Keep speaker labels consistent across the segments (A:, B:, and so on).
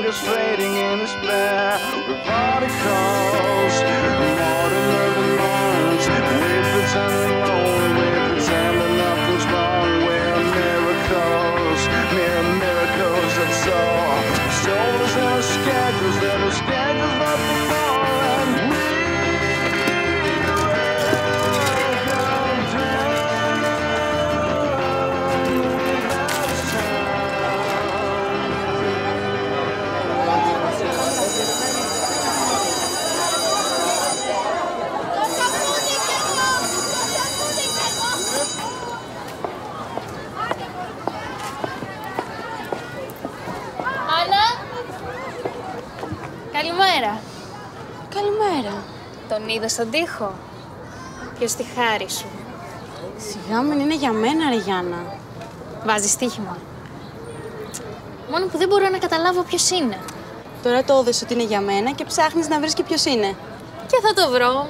A: is fading in despair. We're particles, more than living minds. We pretend alone, we pretend that nothing's wrong. We're miracles, mere miracles, that's all. Souls that are schedules, but before, and we
B: Καλημέρα.
C: Καλημέρα.
B: Τον είδες στον τοίχο? Ποιος τη χάρη σου?
C: Σιγά μην είναι για μένα, ρε Γιάννα.
B: Βάζεις στοίχημα. Μόνο που δεν μπορώ να καταλάβω ποιος είναι.
C: Τώρα το έδωσε ότι είναι για μένα και ψάχνεις να βρεις και ποιος είναι.
B: Και θα το βρω.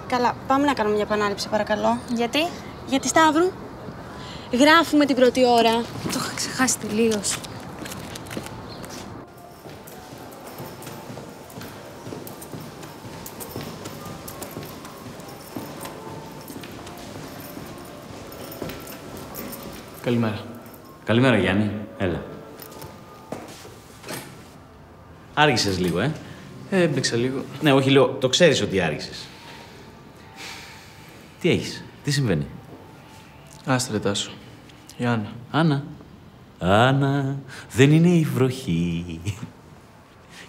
C: Καλά, πάμε να κάνουμε μια επανάληψη, παρακαλώ.
B: Γιατί?
C: Γιατί, Σταύρου, γράφουμε την πρώτη ώρα.
B: Το είχα ξεχάσει τελείως.
D: Καλημέρα.
E: Καλημέρα, Γιάννη. Έλα. Άργησες λίγο,
D: Έμπλεξα λίγο.
E: Ναι, όχι, λέω, το ξέρεις ότι άργησες. Τι έχεις, τι συμβαίνει?
D: Άστα, ρε Τάσο. Η Άννα.
E: Άννα. Άννα, δεν είναι η βροχή.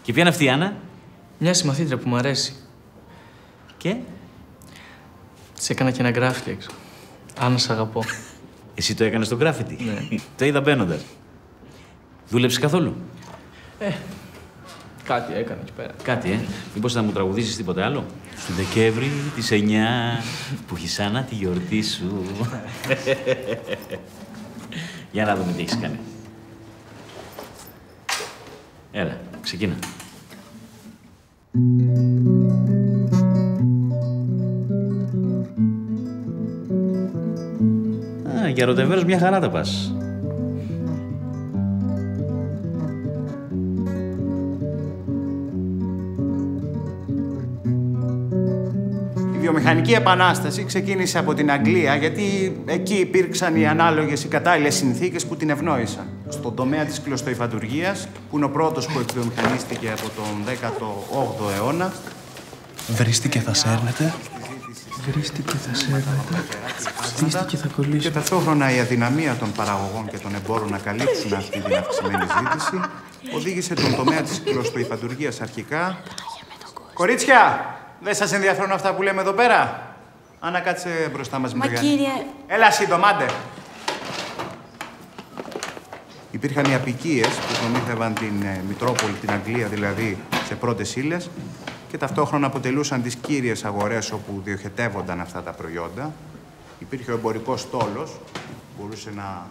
E: Και ποια είναι αυτή η Άννα?
D: Μια συμμαθήτρια που μου αρέσει.
E: Και?
D: Της έκανα και ένα γκράφιτι έξω. Άννα, σ' αγαπώ.
E: Εσύ το έκανες στο γκράφιτι?
D: Ναι.
E: Το είδα μπαίνοντας. Δούλεψες καθόλου?
D: Κάτι έκανα εκεί πέρα.
E: Κάτι, Μήπως θα μου τραγουδήσεις τίποτε άλλο? Στον Δεκέμβρη της 9 που έχει Άννα τη γιορτή σου. Για να δούμε τι έχεις κάνει. Έλα, ξεκίνα. Για ρωτεβέρος μια χαρά τα πας.
F: Η βιομηχανική επανάσταση ξεκίνησε από την Αγγλία γιατί εκεί υπήρξαν οι ανάλογες, οι κατάλληλες συνθήκες που την ευνόησαν. Στον τομέα της κλωστοϊφαντουργίας, που είναι ο πρώτος που εκβιομηχανίστηκε από τον 18ο αιώνα.
G: Βρίστηκε θα σέρνετε. Βρίστηκε θα σέρνετε. Στήστηκε θα κολλήσει.
F: Και ταυτόχρονα η αδυναμία των παραγωγών και των εμπόρων να καλύψουν αυτή την αυξημένη ζήτηση οδήγησε τον τομέα της κλωστοϊφαντουργίας αρχικά. Κορίτσια! Δεν σας ενδιαφέρουν αυτά που λέμε εδώ πέρα? Άννα, κάτσε μπροστά μας με το Γιάννη.
C: Κύριε...
F: Έλα, σύντομα, άντε. Υπήρχαν οι αποικίες που προμήθευαν την Μητρόπολη, την Αγγλία δηλαδή, σε πρώτες ύλες και ταυτόχρονα αποτελούσαν τις κύριες αγορές όπου διοχετεύονταν αυτά τα προϊόντα. Υπήρχε ο εμπορικός στόλος που μπορούσε να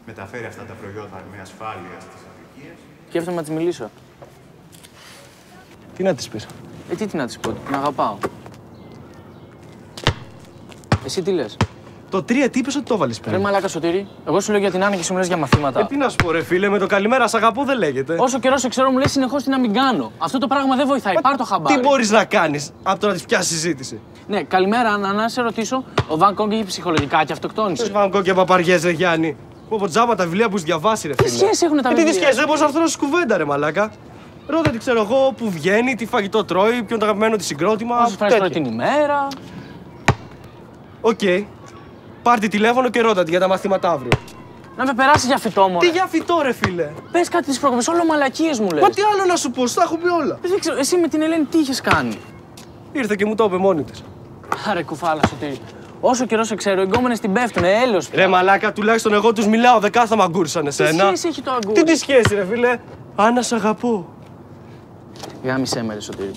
F: μεταφέρει αυτά τα προϊόντα με ασφάλεια στις αποικίες.
D: Σκέφτομαι να της μιλήσω.
G: Τι να της πεις?
D: Τι να της πω, την αγαπάω. Εσύ τι λες?
G: Το 3 τι είπες ότι το έβαλες πέρα?
D: Ρε μαλάκα Σωτήρη, εγώ σου λέω για την Άννα και σου μιλάς για μαθήματα.
G: Τι να σου πω ρε φίλε, με το καλημέρα σ' αγαπώ δεν λέγεται.
D: Όσο καιρό σε ξέρω μου λες συνεχώς τι να μην κάνω. Αυτό το πράγμα δεν βοηθάει, πάρ' το χαμπάρι.
G: Τι μπορείς να κάνεις από το να της πιάσεις συζήτηση?
D: Ναι, καλημέρα Άννα, να σε ρωτήσω. Ο Βαν Κόγκ είχε ψυχολογικά και αυτοκτόνησε.
G: Βαν Κόγκ και παπαριές ρε Γιάννη. Από τζάμπα τα βιβλία που έχεις διαβάσει ρε φίλε.
D: Τι σχέση έχουν τα βιβλία?
G: Τι σχέση, δεν μπορείς να έρθω να σου κουβέντα ρε μαλάκα. Ρώτα τι ξέρω εγώ, που βγαίνει, τι φαγητό τρώει, ποιον το αγαπημένο της συγκρότημα.
D: Όσες φορές τρώει την ημέρα.
G: Οκ. Πάρ' τη τηλέφωνο και ρώτα τη για τα μαθήματα αύριο.
D: Να με περάσει για φυτό, μωρέ.
G: Τι για φυτό, ρε φίλε.
D: Πες κάτι τις προκοπές, όλο μαλακίες μου λες.
G: Μα τι άλλο να σου πω, στα έχω πει όλα.
D: Δεν ξέρω, εσύ με την Ελένη τι είχες κάνει?
G: Ήρθε και μου το είπε μόνη της.
D: Άρε κουφάλα Σωτήρη. Όσο καιρό σε ξέρω, οι γκόμενες την πέφτουνε, έλεος.
G: Ρε μαλάκα, τουλάχιστον εγώ τους μιλάω, δεν κάθομαι αγκούρισαν εσένα.
D: Τι σχέση έχει το αγκούρι?
G: Τι τη σχέση, ρε φίλε. Άννα, σ' αγαπώ.
D: Γάμισέ με, ρε Σωτήρη.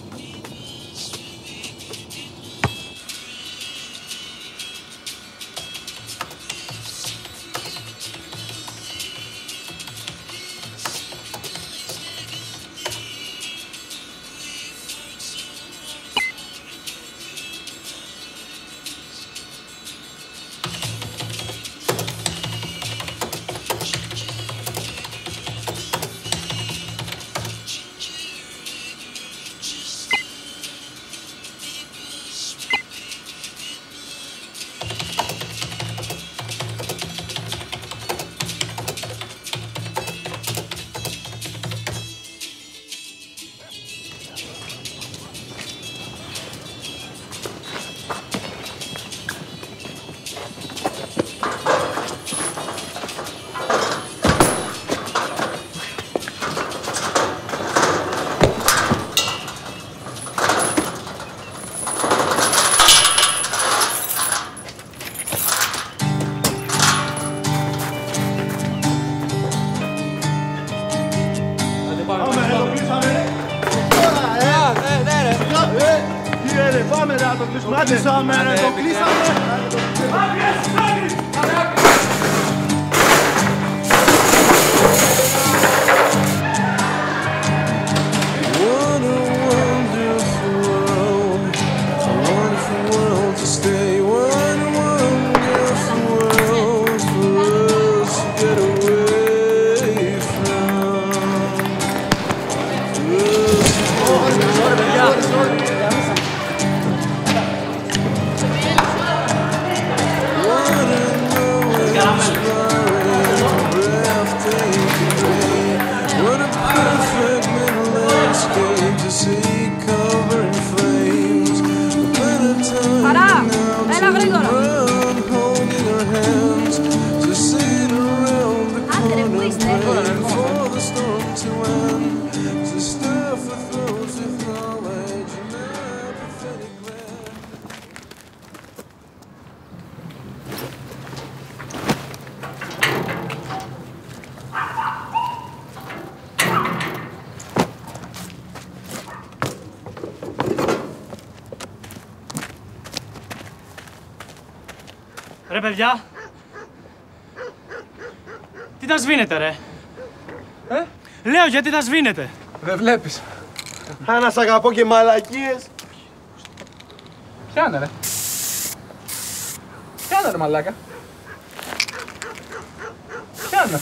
H: Πάμε ρε, να το κλείσουμε. Άντε, το κλείσαμε.
C: Χαρά! Έλα γρήγορα! Άντε ρε, πού είστε?
D: Ρε παιδιά! Τι τα σβήνετε ρε! Λέω γιατί τα σβήνετε!
G: Δεν βλέπεις.
H: Άνα σ' αγαπώ και μαλακίες.
G: Πιάνε ρε. Πιάνε ρε μαλάκα. Πιάνε.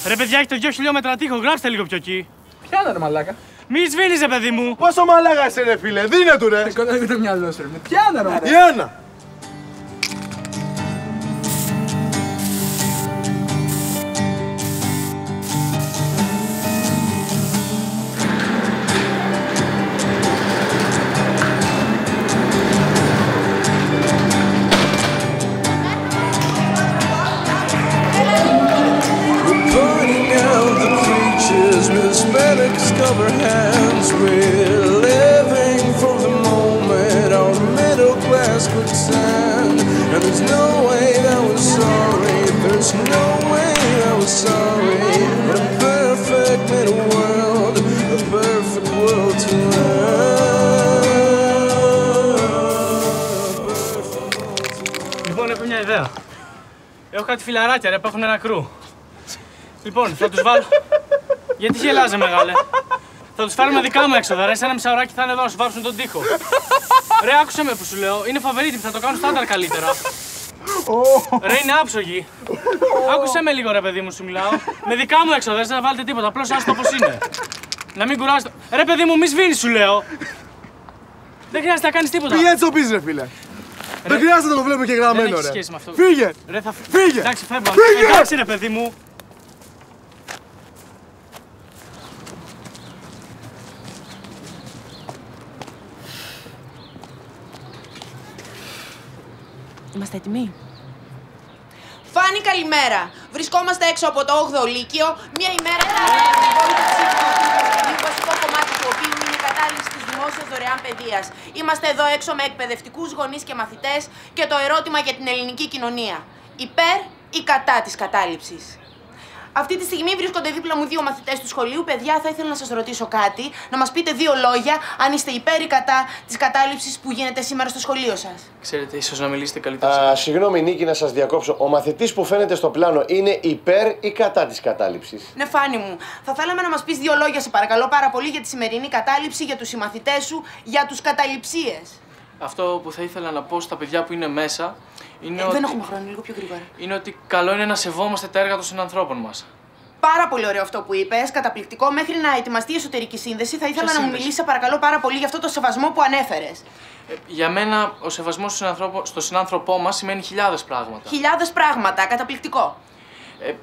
D: Ρε παιδιά, έχετε 2 χιλιόμετρα τείχο, γράψτε λίγο πιο εκεί.
G: Πιάνε ρε μαλάκα.
D: Μη σβήνεις ρε παιδί μου!
H: Πόσο μαλάκα είσαι ρε φίλε, δίνε του ρε.
G: Σκοτώνει το μυαλό σου ρε. Πιάνε ρε μαλάκα.
H: Γιάννα.
I: Cover hands, we're living for the moment, our middle class quicksand. And there's no way that we're sorry, there's no way that we're sorry. But a perfect middle world, a perfect world to learn.
D: Λοιπόν, έχω μια ιδέα. Έχω κάτι φιλαράκια ρε που έχουν ένα κρού. Λοιπόν, θα τους βάλω... Γιατί γελάζε μεγάλε. Θα τους φέρουμε δικά μου έξοδα ρε, σε ένα μισάωράκι θα είναι εδώ να σου βάψουν τον τοίχο. Ρε, άκουσε με που σου λέω, είναι φαβερίτοι, θα το κάνουν στάνταρ καλύτερα. Ρε, είναι άψογοι. Άκουσε με λίγο ρε παιδί μου, σου μιλάω. Με δικά μου έξοδα, δεν θα βάλετε τίποτα, απλώς άστο όπως είναι. Να μην κουράζετε. Ρε παιδί μου, μη σβήνεις σου λέω. Δεν χρειάζεται να κάνεις τίποτα.
H: Πήγε έτσι το πεις ρε φίλε. Δεν χρειάζεται να το βλέπουμε και γραμμένο ρε.
D: Φύγε!
H: Ρε, φύγε!
D: Εντάξει, φεύγω.
H: Φύγε!
D: Εντάξει ρε παιδί μου.
C: Είμαστε έτοιμοι?
J: Φάνη, καλημέρα. Βρισκόμαστε έξω από το 8ο Λύκειο, μια ημέρα μετά την απόλυτη ψήφου του βασικό κομμάτι του οποίου είναι η κατάληψη της δημόσιας δωρεάν παιδείας. Είμαστε εδώ έξω με εκπαιδευτικούς, γονείς και μαθητές και το ερώτημα για την ελληνική κοινωνία. Υπέρ ή κατά της κατάληψης? Αυτή τη στιγμή βρίσκονται δίπλα μου 2 μαθητές του σχολείου. Παιδιά, θα ήθελα να σας ρωτήσω κάτι, να μας πείτε 2 λόγια αν είστε υπέρ ή κατά της κατάληψης που γίνεται σήμερα στο σχολείο σας.
D: Ξέρετε, ίσως να μιλήσετε καλύτερα.
K: Συγγνώμη Νίκη, να σας διακόψω. Ο μαθητής που φαίνεται στο πλάνο είναι υπέρ ή κατά της κατάληψης?
J: Ναι, Φάνη μου, θα θέλαμε να μας πεις 2 λόγια, σε παρακαλώ πάρα πολύ, για τη σημερινή κατάληψη, για τους συμμαθητές σου, για τους καταληψίες.
D: Αυτό που θα ήθελα να πω στα παιδιά που είναι μέσα είναι ότι...
J: Δεν έχουμε χρόνο, λίγο πιο γρήγορα.
D: Είναι ότι καλό είναι να σεβόμαστε τα έργα των συνανθρώπων μας.
J: Πάρα πολύ ωραίο αυτό που είπες, καταπληκτικό. Μέχρι να ετοιμαστεί η εσωτερική σύνδεση, θα ήθελα να μου μιλήσεις, σε παρακαλώ πάρα πολύ, για αυτό το σεβασμό που ανέφερες.
D: Για μένα, ο σεβασμός στο συνάνθρωπό μας σημαίνει χιλιάδες πράγματα.
J: Χιλιάδες πράγματα, καταπληκτικό.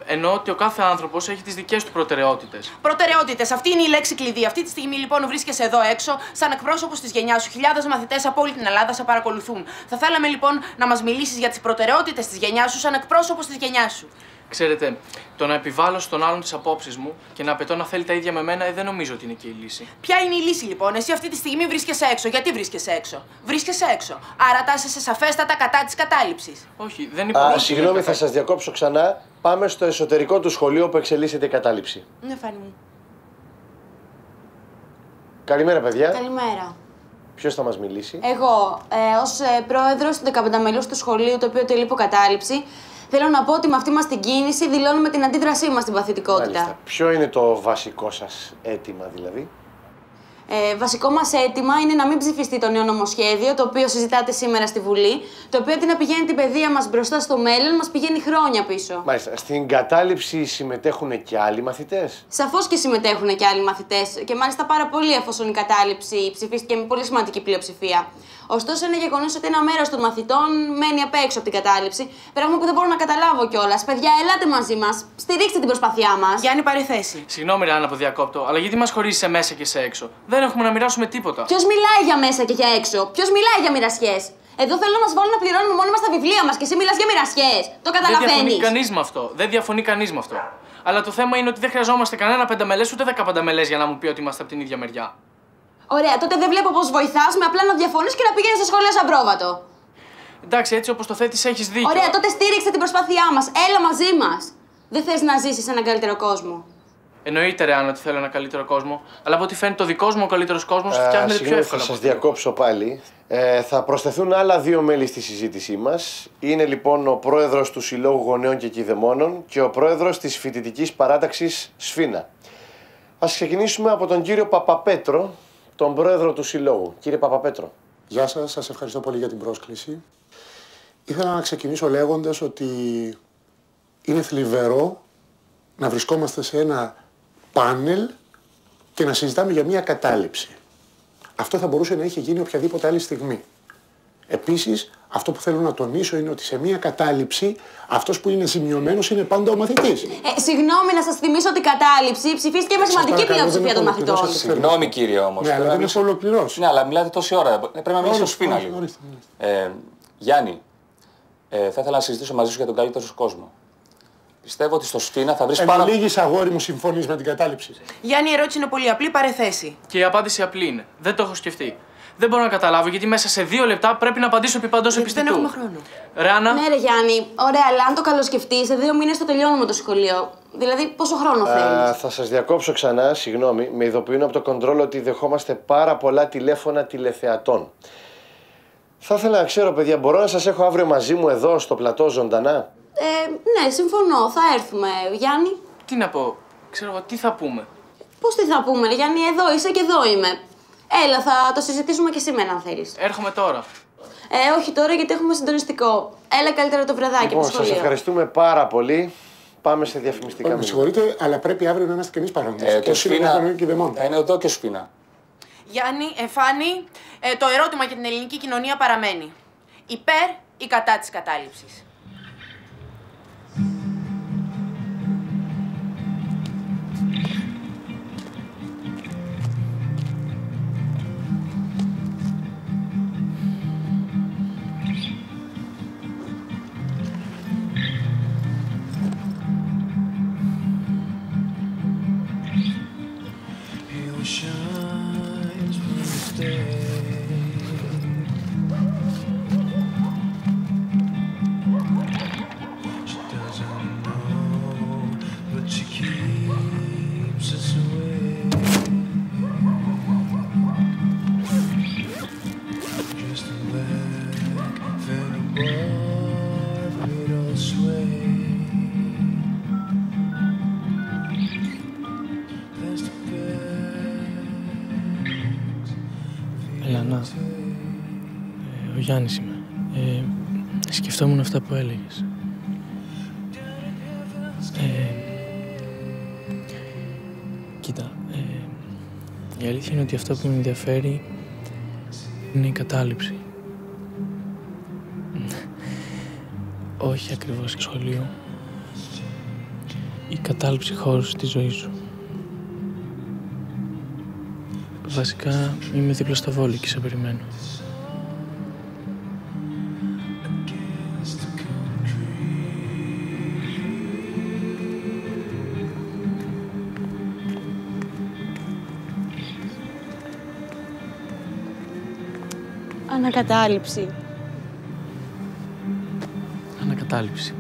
D: Εννοώ ότι ο κάθε άνθρωπος έχει τις δικές του προτεραιότητες.
J: Προτεραιότητες, αυτή είναι η λέξη κλειδί. Αυτή τη στιγμή λοιπόν βρίσκεσαι εδώ έξω, σαν εκπρόσωπος της γενιάς σου. Χιλιάδες μαθητές από όλη την Ελλάδα σε παρακολουθούν. Θα θέλαμε λοιπόν να μας μιλήσεις για τις προτεραιότητες της γενιάς σου, σαν εκπρόσωπος της γενιάς σου.
D: Ξέρετε, το να επιβάλλω στον άλλον τις απόψεις μου και να απαιτώ να θέλει τα ίδια με μένα, δεν νομίζω ότι είναι και η λύση.
J: Ποια είναι η λύση λοιπόν? Εσύ αυτή τη στιγμή βρίσκεσαι έξω. Γιατί βρίσκεσαι έξω? Βρίσκεσαι έξω. Άρα τάσσεσαι σαφέστατα κατά της κατάληψης.
D: Όχι, δεν υπάρχει.
K: Συγγνώμη, θα σας διακόψω ξανά. Πάμε στο εσωτερικό του σχολείου που εξελίσσεται η κατάληψη.
J: Ναι, Φάνη μου.
K: Καλημέρα, παιδιά.
J: Καλημέρα.
K: Ποιος θα μας μιλήσει?
C: Εγώ, ως πρόεδρος του 15μελούς του σχολείου, το οποίο τελεί υποκατάληψη, θέλω να πω ότι με αυτή μας την κίνηση δηλώνουμε την αντίδρασή μας στην παθητικότητα.
K: Μάλιστα. Ποιο είναι το βασικό σας αίτημα, δηλαδή?
C: Βασικό μας αίτημα είναι να μην ψηφιστεί το νέο νομοσχέδιο, το οποίο συζητάτε σήμερα στη Βουλή, το οποίο αντί να πηγαίνει την παιδεία μας μπροστά στο μέλλον, μας πηγαίνει χρόνια πίσω.
K: Μάλιστα. Στην κατάληψη συμμετέχουν και άλλοι μαθητές?
C: Σαφώς και συμμετέχουν και άλλοι μαθητές, και μάλιστα πάρα πολύ, εφόσον η κατάληψη ψηφίστηκε με πολύ σημαντική πλειοψηφία. Ωστόσο, είναι γεγονός ότι ένα μέρος των μαθητών μένει απ' έξω από την κατάληψη, πράγμα που δεν μπορώ να καταλάβω κιόλας. Παιδιά, ελάτε μαζί μας, στηρίξτε την προσπάθειά μας.
J: Γιάννη, πάρε θέση.
D: Συγγνώμη, Ράνα, που διακόπτω, αλλά γιατί μας χωρίζει σε μέσα και σε έξω? Δεν έχουμε να μοιράσουμε τίποτα.
C: Ποιος μιλάει για μέσα και για έξω? Ποιος μιλάει για μοιρασιές? Εδώ θέλω να μας βάλουν να πληρώνουμε μόνοι μας τα βιβλία μας και εσύ μιλάς για μοιρασιές. Το καταλαβαίνεις?
D: Δεν διαφωνεί κανείς με αυτό. Δεν διαφωνεί κανείς με αυτό. Αλλά το θέμα είναι ότι δεν χρειαζόμαστε κανένα πενταμελές ούτε 15μελές για να μου πει ότι είμαστε από την ίδια μεριά.
C: Ωραία, τότε δεν βλέπω πώς βοηθάς με απλά να διαφωνείς και να πηγαίνεις στο σχολείο σαν πρόβατο.
D: Εντάξει, έτσι όπως το θέτεις έχεις δίκιο.
C: Ωραία, τότε στήριξε την προσπάθειά μας. Έλα μαζί μας. Δεν θες να ζήσεις σε έναν καλύτερο κόσμο?
D: Εννοείται, ρε Άννα, ότι θέλω ένα καλύτερο κόσμο. Αλλά από ό,τι φαίνεται, το δικός μου ο καλύτερος κόσμος φτιάχνεται πιο εύκολα.
K: Θα σας διακόψω πάλι. Θα προσθεθούν άλλα δύο μέλη στη συζήτησή μας. Είναι λοιπόν ο πρόεδρος του Συλλόγου Γονέων και Κηδεμόνων και ο πρόεδρος της φοιτητικής παράταξης Σφίνα. Ας ξεκινήσουμε από τον κύριο Παπαπέτρο, τον πρόεδρο του Συλλόγου. Κύριε Παπαπέτρο.
L: Γεια σας, σας ευχαριστώ πολύ για την πρόσκληση. Ήθελα να ξεκινήσω λέγοντας ότι είναι θλιβερό να βρισκόμαστε σε ένα πάνελ και να συζητάμε για μια κατάληψη. Αυτό θα μπορούσε να είχε γίνει οποιαδήποτε άλλη στιγμή. Επίσης, αυτό που θέλω να τονίσω είναι ότι σε μια κατάληψη αυτός που είναι ζημιωμένος είναι πάντα ο μαθητής.
C: Συγγνώμη, να σας θυμίσω ότι η κατάληψη ψηφίστηκε με σημαντική πλειοψηφία των μαθητών.
M: Συγγνώμη, κύριε, όμως.
L: Ναι, αλλά δεν έχω ολοκληρώσει.
M: Ναι, αλλά μιλάτε τόση ώρα. Πρέπει να μιλήσω στο Σφίνα λίγο. Γιάννη, θα ήθελα να συζητήσω μαζί σου για τον καλύτερο σου κόσμο. Πιστεύω ότι στο Σφίνα θα βρεις πάρα...
L: Λίγης, αγόρι μου, συμφωνείς με την κατάληψη?
J: Γιάννη, η ερώτηση είναι πολύ απλή, πάρε θέση.
D: Και η απάντηση απλή είναι. Δεν το έχω σκεφτεί. Δεν μπορώ να καταλάβω γιατί μέσα σε 2 λεπτά πρέπει να απαντήσω επί παντός επιστητού.
J: Δεν έχουμε χρόνο.
D: Ράνα.
C: Ναι, ρε Γιάννη, ωραία, αλλά αν το καλοσκεφτείς, σε 2 μήνες το τελειώνουμε το σχολείο. Δηλαδή, πόσο χρόνο θέλεις?
K: Θα σας διακόψω ξανά, συγγνώμη. Με ειδοποιούν από το κοντρόλ ότι δεχόμαστε πάρα πολλά τηλέφωνα τηλεθεατών. Θα ήθελα να ξέρω, παιδιά, μπορώ να σας έχω αύριο μαζί μου εδώ στο πλατό ζωντανά?
C: Ναι, συμφωνώ. Θα έρθουμε, Γιάννη.
D: Τι να πω, ξέρω εγώ, τι θα πούμε?
C: Πώς τι θα πούμε, ρε Γιάννη, εδώ είσαι και εδώ είμαι. Έλα, θα το συζητήσουμε και σήμερα, αν θέλεις.
D: Έρχομαι τώρα.
C: Όχι τώρα, γιατί έχουμε συντονιστικό. Έλα καλύτερα το βραδάκι από το σχολείο.
K: Σας ευχαριστούμε πάρα πολύ. Πάμε σε διαφημιστικά.
L: Με συγχωρείτε, αλλά πρέπει αύριο να είμαστε και εμείς παρόντες.
M: Το Σφίνα θα είναι εδώ και Σφίνα.
J: Γιάννη, Φάνη, το ερώτημα για την ελληνική κοινωνία παραμένει. Υπέρ ή κατά της κατάληψης?
G: Ελένα, ο Γιάννης είμαι. Σκεφτόμουν αυτά που έλεγες. Κοίτα, η αλήθεια είναι ότι αυτό που με ενδιαφέρει είναι η κατάληψη. Όχι ακριβώς σχολείο. Η κατάληψη χώρου στη ζωή σου. Βασικά είμαι δίπλα στο Βόλι και σε περιμένω.
C: Ανακατάληψη.
G: Ανακατάληψη.